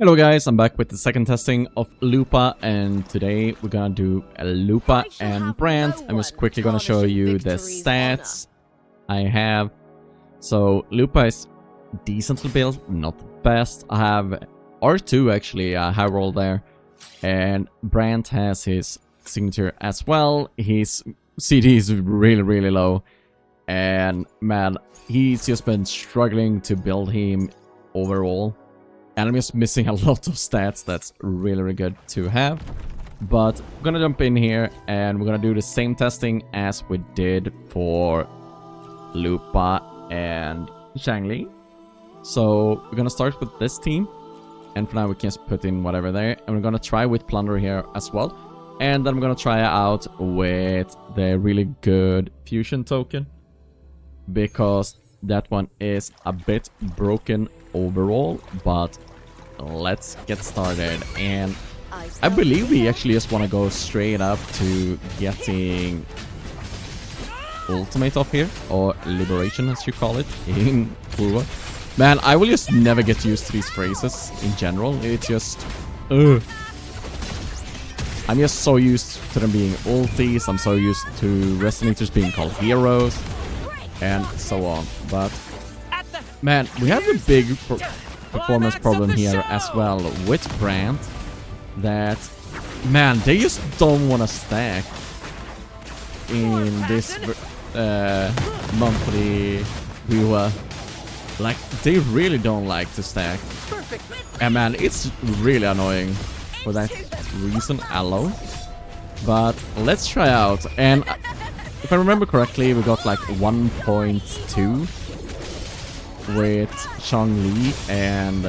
Hello guys, I'm back with the second testing of Lupa, and today we're gonna do a Lupa and Brant. I'm just quickly gonna show you the stats I have. So Lupa is decently built, not the best. I have R2 actually, a high roll there, and Brant has his signature as well. His CD is really low, and man, he's just been struggling to build him overall. And I'm just missing a lot of stats that's really good to have. But we're gonna jump in here and we're gonna do the same testing as we did for Lupa and Zhangli. So we're gonna start with this team. And for now we can just put in whatever there. And we're gonna try with Plunder here as well. And then we're gonna try out with the really good fusion token, because that one is a bit broken overall, but let's get started. And I believe we actually just want to go straight up to getting ultimate off here, or liberation as you call it in Purva. Man, I will just never get used to these phrases in general. It's just I'm just so used to them being ultis, I'm so used to resonators being called heroes and so on. But man, we have a big performance problem here as well with Brant, that man, they just don't want to stack in this monthly viewer. Like, they really don't like to stack, and man, it's really annoying for that reason alone. But let's try out. And if I remember correctly, we got like 1.2 with Zhangli and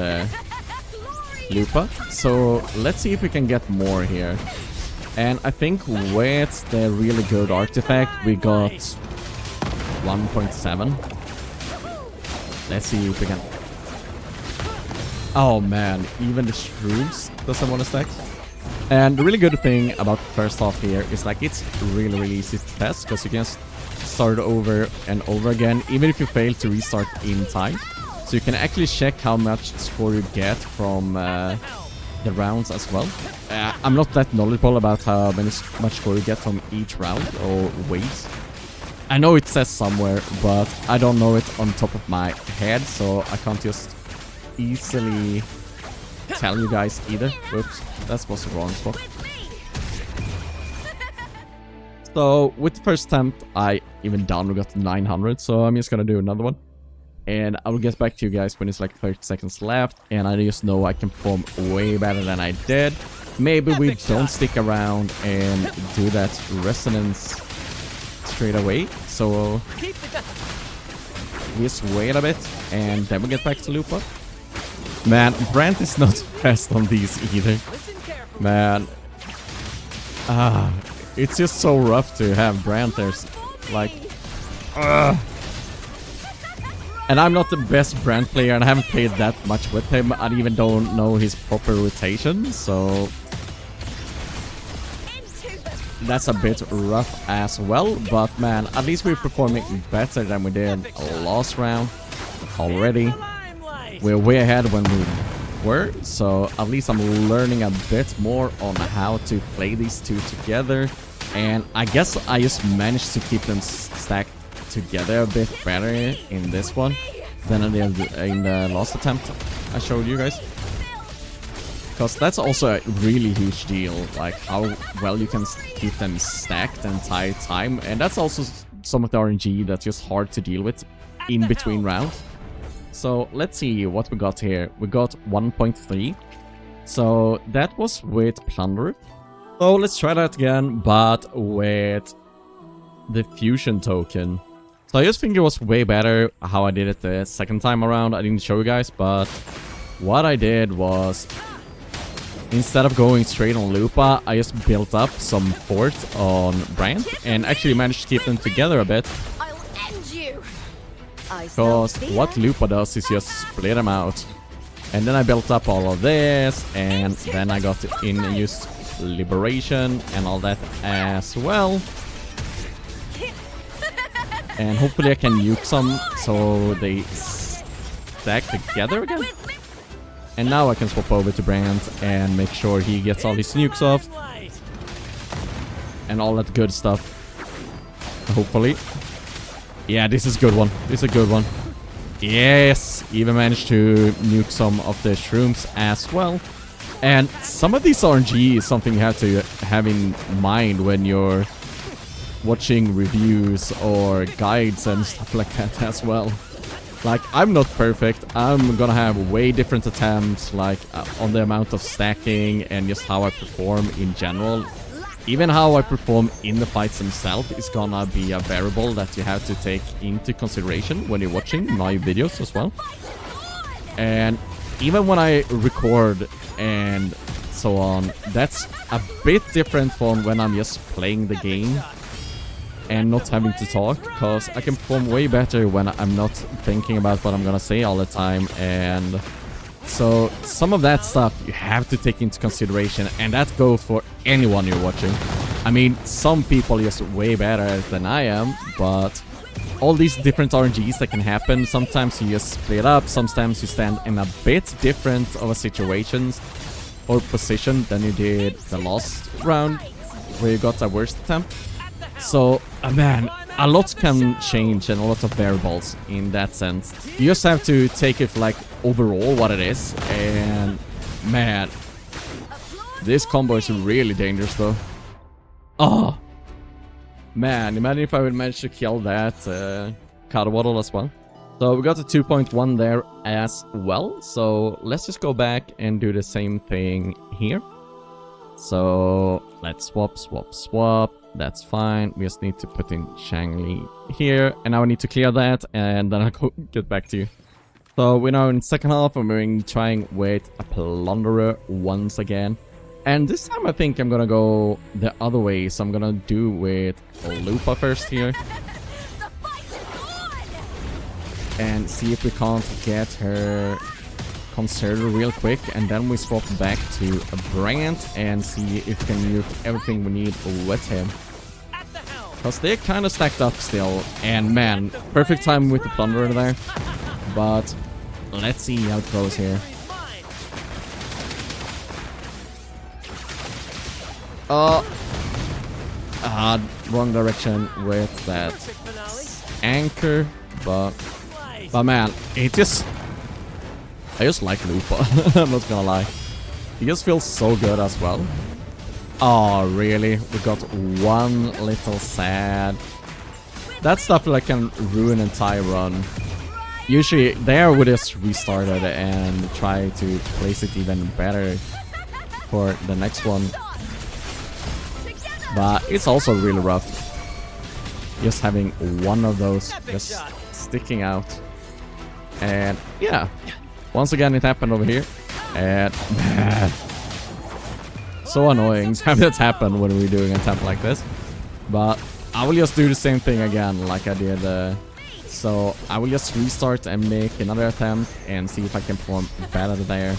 Lupa. So let's see if we can get more here. And I think with the really good artifact, we got 1.7. Let's see if we can... Oh man, even the shrooms doesn't want to stack. And the really good thing about the first half here is like it's really easy to test, because you can start over and over again, even if you fail to restart in time. So you can actually check how much score you get from the rounds as well. I'm not that knowledgeable about how much score you get from each round or waves. I know it says somewhere, but I don't know it on top of my head, so I can't just easily tell you guys either. Whoops, that was the wrong spot. So with the first attempt, I even down we got 900, so I'm just gonna do another one. And I will get back to you guys when it's like 30 seconds left, and I just know I can perform way better than I did. Maybe we don't stick around and do that resonance straight away, so we just wait a bit and then we get back to Lupa. Man, Brant is not fast on these either. Man, it's just so rough to have Branters. Like, and I'm not the best Brant player, and I haven't played that much with him. I even don't know his proper rotation, so that's a bit rough as well. But man, at least we're performing better than we did last round already. We're way ahead when we were, so at least I'm learning a bit more on how to play these two together. And I guess I just managed to keep them stacked together a bit better in this one than I did in the last attempt I showed you guys. Because that's also a really huge deal, like how well you can keep them stacked the entire time. And that's also some of the RNG that's just hard to deal with in between rounds. So let's see what we got here. We got 1.3. So that was with Plunder. So let's try that again, but with the fusion token. So I just think it was way better how I did it the second time around. I didn't show you guys, but what I did was, instead of going straight on Lupa, I just built up some fort on Brant and actually managed to keep them together a bit. Because what Lupa does is just split them out. And then I built up all of this, and then I got in and used liberation and all that as well. And hopefully I can nuke some so they stack together again. And now I can swap over to Brant and make sure he gets all his nukes off. And all that good stuff. Hopefully. Yeah, this is a good one. This is a good one. Yes! Even managed to nuke some of the shrooms as well. And some of these RNG is something you have to have in mind when you're watching reviews or guides and stuff like that as well. Like, I'm not perfect. I'm gonna have way different attempts, like, on the amount of stacking and just how I perform in general. Even how I perform in the fights themselves is gonna be a variable that you have to take into consideration when you're watching my videos as well. And even when I record and so on, that's a bit different from when I'm just playing the game and not having to talk, because I can perform way better when I'm not thinking about what I'm gonna say all the time. And so some of that stuff you have to take into consideration, and that goes for anyone you're watching. I mean, some people are just way better than I am, but all these different RNGs that can happen, sometimes you just split up, sometimes you stand in a bit different of a situations or position than you did the last round where you got the worst attempt. So, man, a lot can change and a lot of variables in that sense. You just have to take it for, like, overall what it is. And, man, this combo is really dangerous though. Oh, man, imagine if I would manage to kill that Cutwaddle as well. So we got a 2.1 there as well. So let's just go back and do the same thing here. So let's swap, swap, swap. That's fine. We just need to put in Shangli here. And now I need to clear that, and then I'll get back to you. So we're now in the second half, and we're trying with a Plunderer once again. And this time I think I'm gonna go the other way. So I'm gonna do with Lupa first here. And see if we can't get her conservator real quick, and then we swap back to a Brant and see if we can nuke everything we need with him. Because they're kind of stacked up still, and man, perfect time with the Plunderer there. But let's see how it goes here. Wrong direction with that anchor, but man, it just... I just like Lupa. I'm not gonna lie. He just feels so good as well. Oh, really? We got one little sad. That stuff like can ruin an entire run. Usually, there we just restarted and try to place it even better for the next one. But it's also really rough. Just having one of those just sticking out. And yeah. Once again, it happened over here, and man, so annoying to have that happen when we're doing a attempt like this. But I will just do the same thing again, like I did. So I will just restart and make another attempt and see if I can perform better there.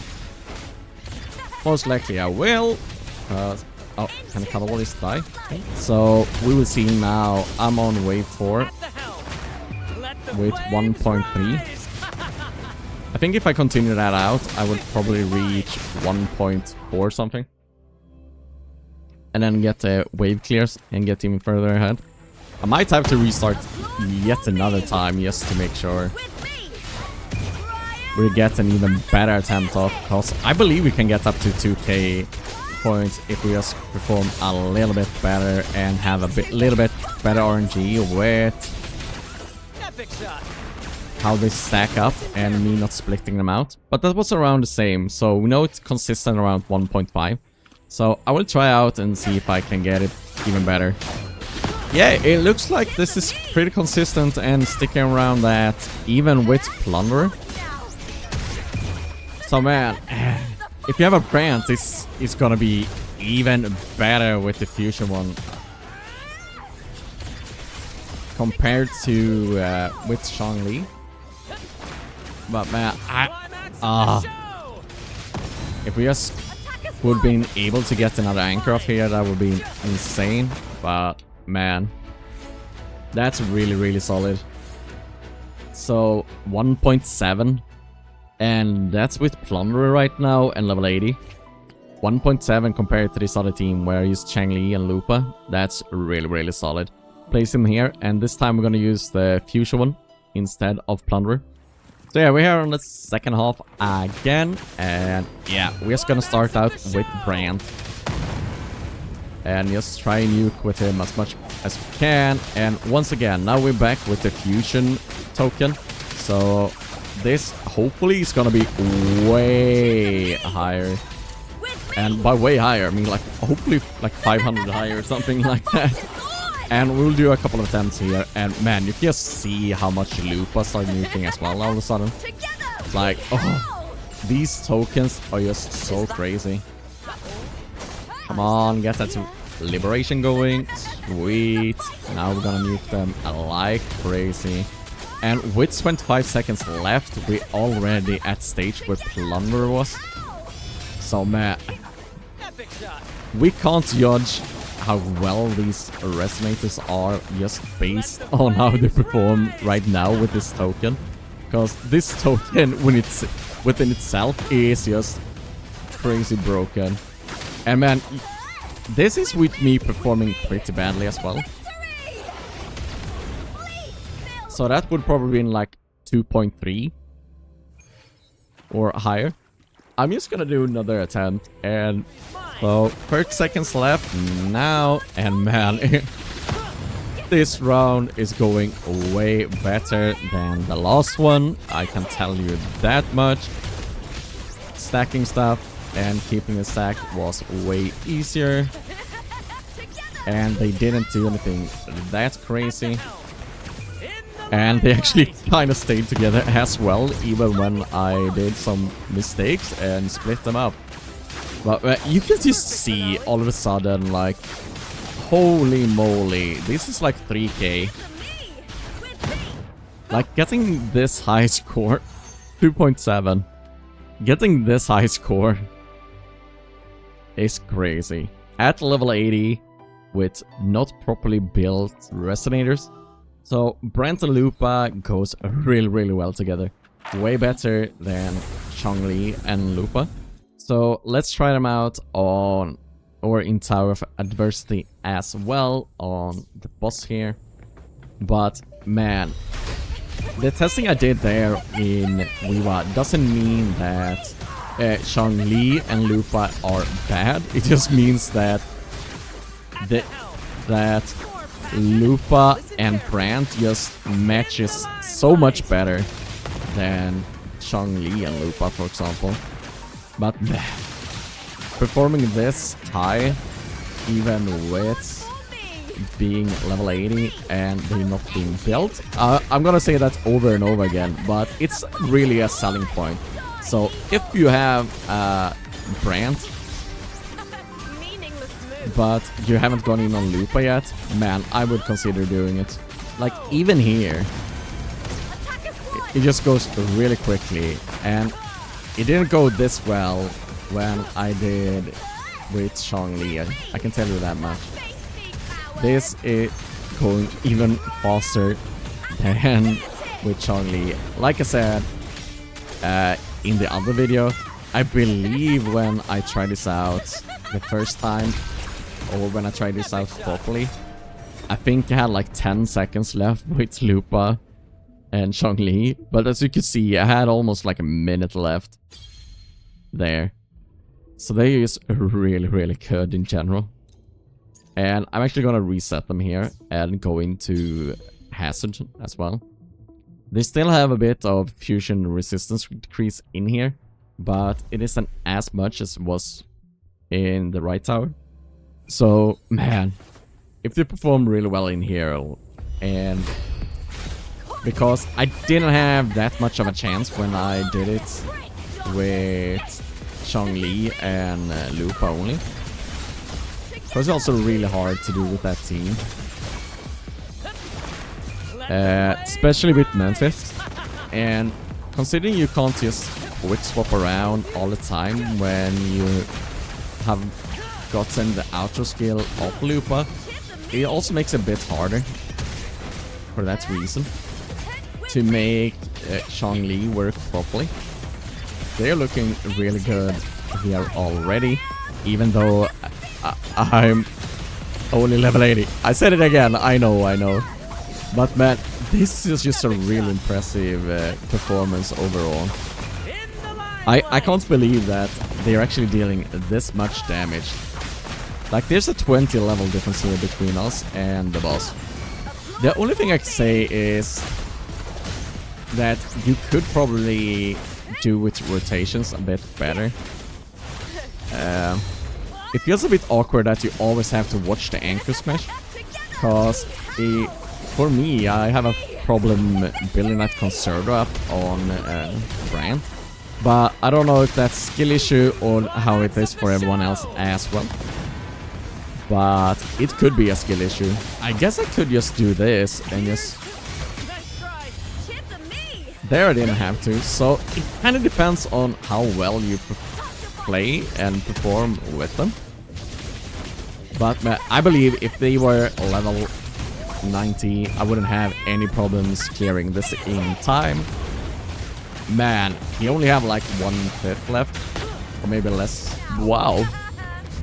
Most likely I will. Oh, can I cut all this die? Okay. So we will see now. I'm on wave 4 with 1.3. I think if I continue that out, I would probably reach 1.4 something. And then get the wave clears and get even further ahead. I might have to restart yet another time just to make sure we get an even better attempt off. Because I believe we can get up to 2k points if we just perform a little bit better and have a little bit better RNG with how they stack up and me not splitting them out. But that was around the same, so we know it's consistent around 1.5. So I will try out and see if I can get it even better. Yeah, it looks like this is pretty consistent and sticking around that even with Plunderer. So man, if you have a Brant, it's gonna be even better with the fusion one. Compared to with Shangli. But man, if we just would have been able to get another anchor off here, that would be insane. But man, that's really, really solid. So 1.7 And that's with Plunderer right now and level 80. 1.7 compared to this other team where I use Changli and Lupa. That's really, really solid. Place him here, and this time we're gonna use the Fuchsia one instead of Plunderer. So yeah, we're here on the second half again, and yeah, we're just gonna start out with Brant. And just try and nuke with him as much as we can. And once again, now we're back with the fusion token. So this hopefully is gonna be way higher. And by way higher, I mean like hopefully like 500 higher or something like that. And we'll do a couple of attempts here. And man, you can just see how much Lupa started nuking as well all of a sudden. It's like, oh, these tokens are just so crazy. Come on, get that liberation going. Sweet. Now we're gonna nuke them like crazy. And with 25 seconds left, we're already at stage where Plunderer was. So man, we can't judge how well these resonators are just based on how they perform right now with this token. Because this token within itself is just crazy broken. And man, this is with me performing pretty badly as well. So that would probably be in like 2.3 or higher. I'm just gonna do another attempt, and so 30 seconds left now, and man, this round is going way better than the last one, I can tell you that much. Stacking stuff and keeping the stack was way easier, and they didn't do anything that crazy. And they actually kind of stayed together as well, even when I did some mistakes and split them up. But you can just see all of a sudden, like, holy moly, this is like 3k. Like, getting this high score, 2.7, getting this high score is crazy. At level 80, with not properly built resonators. So Brant and Lupa goes really, really well together. Way better than Changli and Lupa. So let's try them out on, or in Tower of Adversity as well, on the boss here. But man, the testing I did there in Wiwa doesn't mean that Changli and Lupa are bad. It just means that Lupa and Brant just matches so much better than Changli and Lupa, for example. But performing this high, even with being level 80 and they not being built, I'm gonna say that over and over again, but it's really a selling point. So if you have Brant, but you haven't gone in on Lupa yet, man, I would consider doing it. Like, even here, it just goes really quickly, and it didn't go this well when I did with Changli, I can tell you that much. This is going even faster than with Changli. Like I said in the other video, I believe when I tried this out the first time, or when I tried this out properly, I think I had like 10 seconds left with Lupa and Changli, but as you can see, I had almost like a minute left there. So they is really, really good in general. And I'm actually gonna reset them here and go into Hazard as well. They still have a bit of fusion resistance decrease in here, but it isn't as much as it was in the right tower. So, man, if they perform really well in here, and because I didn't have that much of a chance when I did it with Changli and Lupa only. It was also really hard to do with that team. Especially with Memphis. And considering you can't just quick swap around all the time when you have gotten the outro skill of Lupa, it also makes it a bit harder for that reason to make Changli work properly. they're looking really good here already, even though I'm only level 80. I said it again, I know. But man, this is just a really impressive performance overall. I can't believe that they're actually dealing this much damage. Like, there's a 20 level difference here between us and the boss. The only thing I can say is that you could probably do with rotations a bit better. It feels a bit awkward that you always have to watch the anchor smash, because for me, I have a problem building that conservator up on Brant. But I don't know if that's skill issue or how it is for everyone else as well. But it could be a skill issue. I guess I could just do this and just... There I didn't have to. So it kind of depends on how well you play and perform with them. But I believe if they were level 90, I wouldn't have any problems clearing this in time. Man, he only have like 1/5 left, or maybe less. Wow.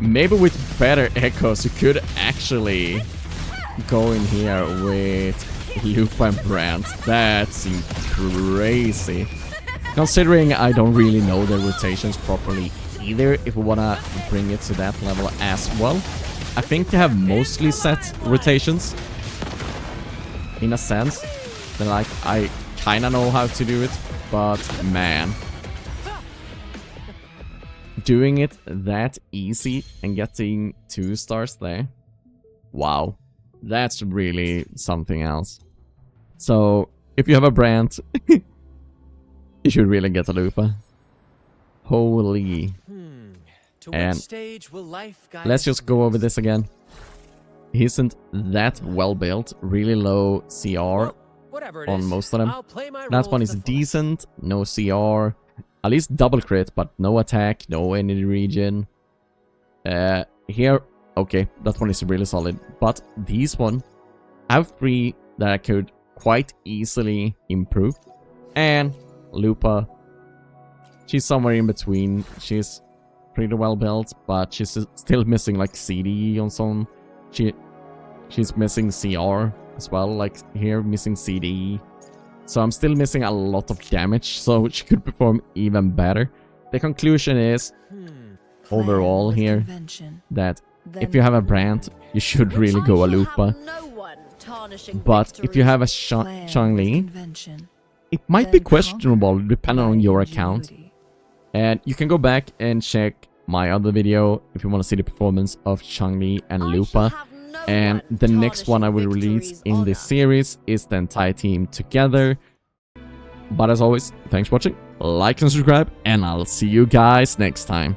Maybe with better echoes, you could actually go in here with Lupa and Brant. That's crazy. Considering I don't really know the rotations properly either, if we wanna bring it to that level as well. I think they have mostly set rotations, in a sense. They're like, I kinda know how to do it. But man, doing it that easy and getting 2 stars there, wow, that's really something else. So if you have a Brant, you should really get a Lupa. Holy. And let's just go over this again. He isn't that well built, really low CR. On most of them. That one is decent, no CR, at least double crit, but no attack, no enemy region. Here, okay, that one is really solid. But these one, I have 3 that I could quite easily improve. And Lupa, she's somewhere in between. She's pretty well built, but she's still missing like CD on some. She's missing CR as well, like here, missing CD. So I'm still missing a lot of damage, so she could perform even better. The conclusion is, overall here, that if you have a Brant, you should really go a Lupa. But if you have a Changli, it might be questionable depending on your account. And you can go back and check my other video if you want to see the performance of Changli and Lupa. And the next one I will release in this series is the entire team together. But as always, thanks for watching, like and subscribe, and I'll see you guys next time.